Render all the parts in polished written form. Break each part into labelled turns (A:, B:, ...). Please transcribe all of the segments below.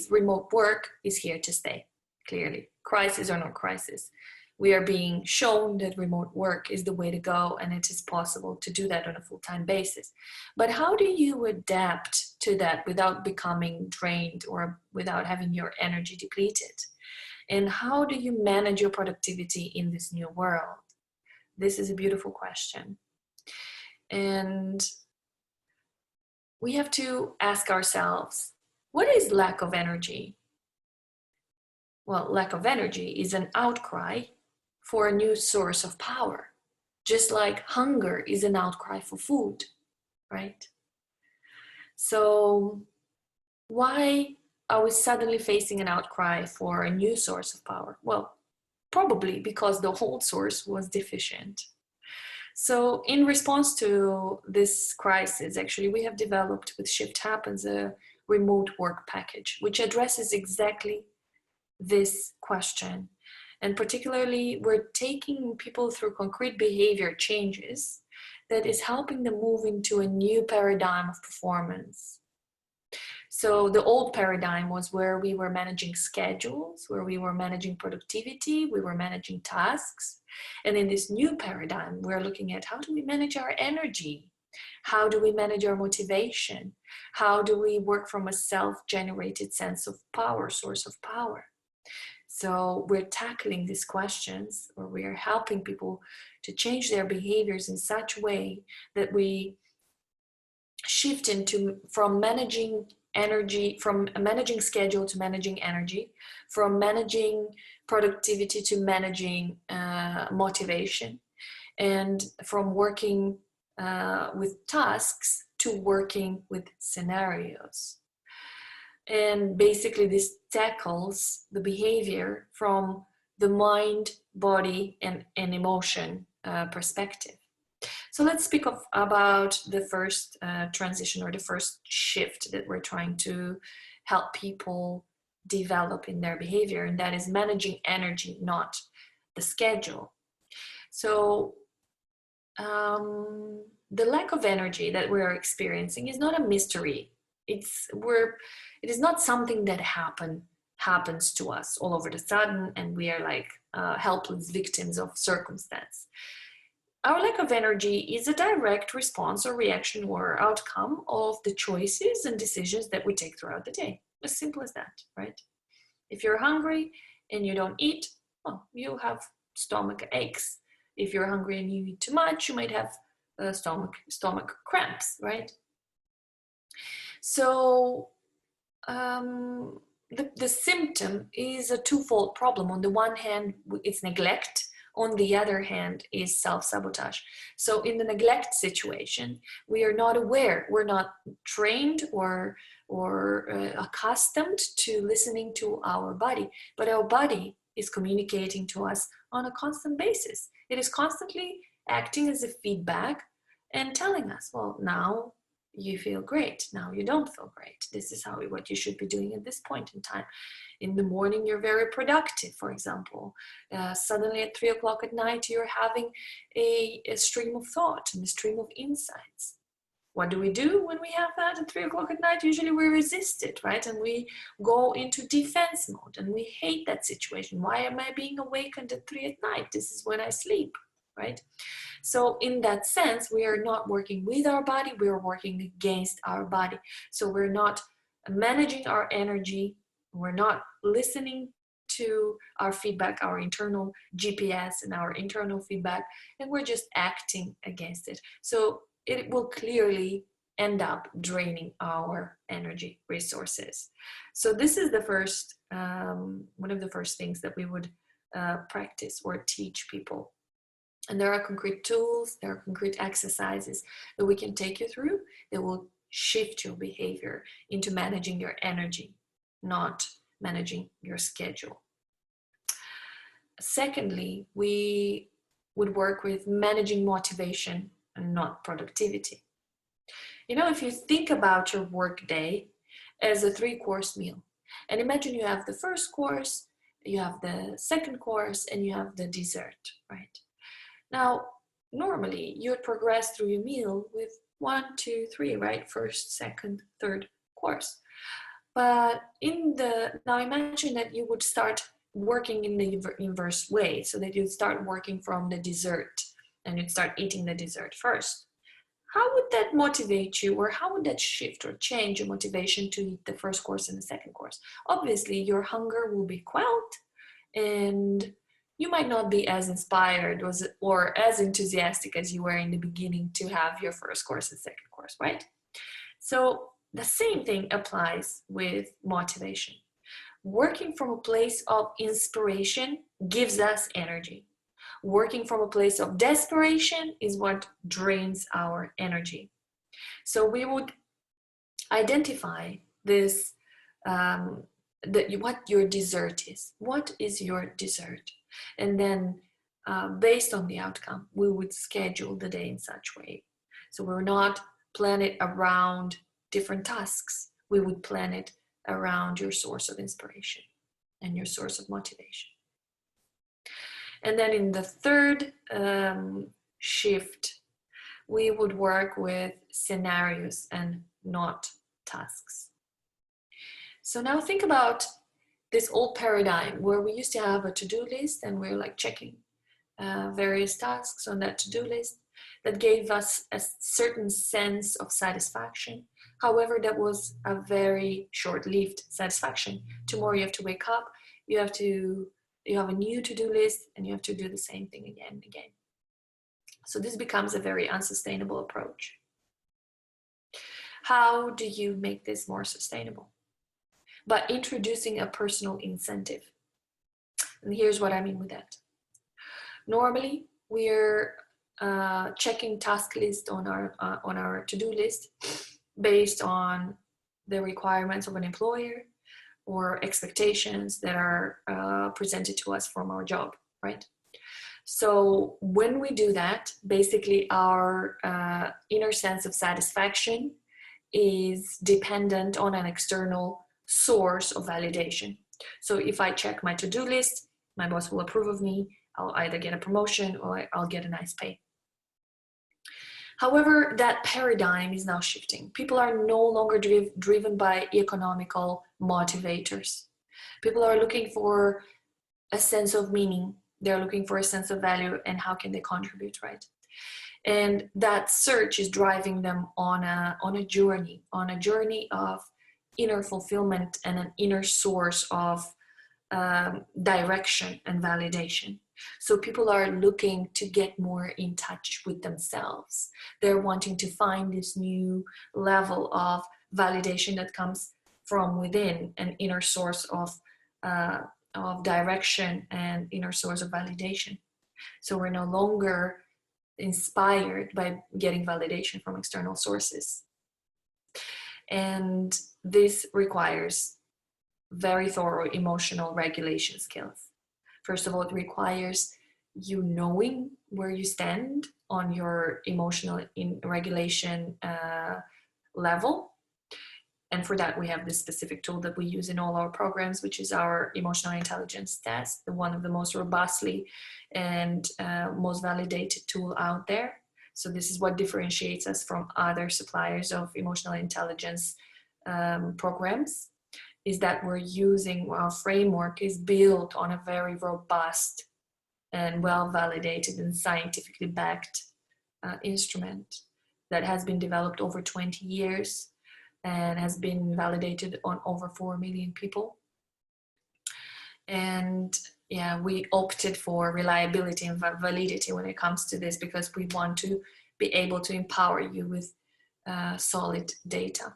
A: is remote work is here to stay, clearly. Crisis or no crisis. We are being shown that remote work is the way to go, and it is possible to do that on a full-time basis. But how do you adapt to that without becoming drained or without having your energy depleted? And how do you manage your productivity in this new world? This is a beautiful question. And we have to ask ourselves, what is lack of energy? Well, lack of energy is an outcry for a new source of power, just like hunger is an outcry for food, right? So why are we suddenly facing an outcry for a new source of power? Well, probably because the old source was deficient. So in response to this crisis, actually, we have developed with Shift Happens a remote work package, which addresses exactly this question. And particularly, we're taking people through concrete behavior changes that is helping them move into a new paradigm of performance. So the old paradigm was where we were managing schedules, where we were managing productivity, we were managing tasks. And in this new paradigm, we're looking at how do we manage our energy? How do we manage our motivation? How do we work from a self-generated sense of power, source of power? So we're tackling these questions, or we are helping people to change their behaviors in such a way that we shift from managing energy, from managing schedule to managing energy, from managing productivity to managing motivation, and from working with tasks to working with scenarios. And basically this tackles the behavior from the mind, body, and emotion perspective. So let's speak about the first transition, or the first shift that we're trying to help people develop in their behavior, and that is managing energy, not the schedule. So the lack of energy that we're experiencing is not a mystery. It is not something that happens to us all over the sudden, and we are like helpless victims of circumstance. Our lack of energy is a direct response or reaction or outcome of the choices and decisions that we take throughout the day. As simple as that, right? If you're hungry and you don't eat, well, you have stomach aches. If you're hungry and you eat too much, you might have stomach cramps, right? So the symptom is a twofold problem. On the one hand, it's neglect. On the other hand is self-sabotage. So in the neglect situation, we are not aware, we're not trained or accustomed to listening to our body, but our body is communicating to us on a constant basis. It is constantly acting as a feedback and telling us, well, now you feel great, now you don't feel great. This is what you should be doing at this point in time. In the morning, you're very productive, for example. Suddenly at 3 o'clock at night, you're having a stream of thought and a stream of insights. What do we do when we have that at 3 o'clock at night? Usually we resist it, right? And we go into defense mode and we hate that situation. Why am I being awakened at 3 at night? This is when I sleep, right? So in that sense, we are not working with our body, we are working against our body. So we're not managing our energy, we're not listening to our feedback, our internal GPS and our internal feedback, and we're just acting against it. So it will clearly end up draining our energy resources. So this is the first, one of the first things that we would practice or teach people. And there are concrete tools, there are concrete exercises that we can take you through that will shift your behavior into managing your energy, not managing your schedule. Secondly, we would work with managing motivation and not productivity. You know, if you think about your work day as a 3-course meal, and imagine you have the first course, you have the second course, and you have the dessert, right? Now, normally you would progress through your meal with 1, 2, 3, right? First, second, third course. But now imagine that you would start working in the inverse way, so that you'd start working from the dessert and you'd start eating the dessert first. How would that motivate you, or how would that shift or change your motivation to eat the first course and the second course? Obviously, your hunger will be quelled, and you might not be as inspired or as enthusiastic as you were in the beginning to have your first course and second course, right? So the same thing applies with motivation. Working from a place of inspiration gives us energy. Working from a place of desperation is what drains our energy. So we would identify this, what your dessert is. What is your dessert? And then based on the outcome, we would schedule the day in such way. So we're not plan it around different tasks. We would plan it around your source of inspiration and your source of motivation. And then in the third shift, we would work with scenarios and not tasks. So now think about this old paradigm where we used to have a to-do list and we're like checking various tasks on that to-do list that gave us a certain sense of satisfaction. However, that was a very short-lived satisfaction. Tomorrow you have to wake up, you have a new to-do list, and you have to do the same thing again and again. So this becomes a very unsustainable approach. How do you make this more sustainable? By introducing a personal incentive. And here's what I mean with that. Normally, we're checking task list on our to-do list based on the requirements of an employer or expectations that are presented to us from our job, right? So when we do that, basically our inner sense of satisfaction is dependent on an external source of validation. So if I check my to-do list, my boss will approve of me, I'll either get a promotion or I'll get a nice pay. However, that paradigm is now shifting. People are no longer driven by economical motivators. People are looking for a sense of meaning. They're looking for a sense of value and how can they contribute, right? And that search is driving them on a journey of inner fulfillment and an inner source of direction and validation. So people are looking to get more in touch with themselves. They're wanting to find this new level of validation that comes from within, an inner source of direction and inner source of validation. So we're no longer inspired by getting validation from external sources. And this requires very thorough emotional regulation skills. First of all, it requires you knowing where you stand on your emotional regulation level. And for that, we have this specific tool that we use in all our programs, which is our emotional intelligence test, one of the most robustly and most validated tool out there. So this is what differentiates us from other suppliers of emotional intelligence programs, is that we're using, our framework is built on a very robust and well-validated and scientifically backed instrument that has been developed over 20 years and has been validated on over 4 million people. And yeah, we opted for reliability and validity when it comes to this because we want to be able to empower you with solid data.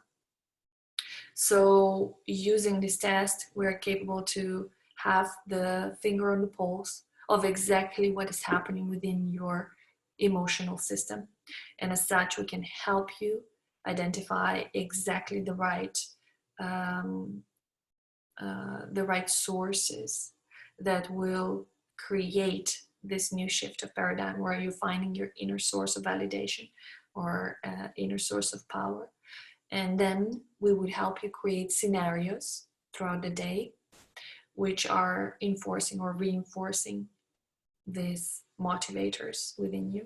A: So using this test, we're capable to have the finger on the pulse of exactly what is happening within your emotional system. And as such, we can help you identify exactly the right sources that will create this new shift of paradigm where you're finding your inner source of validation or inner source of power. And then we would help you create scenarios throughout the day which are enforcing or reinforcing these motivators within you.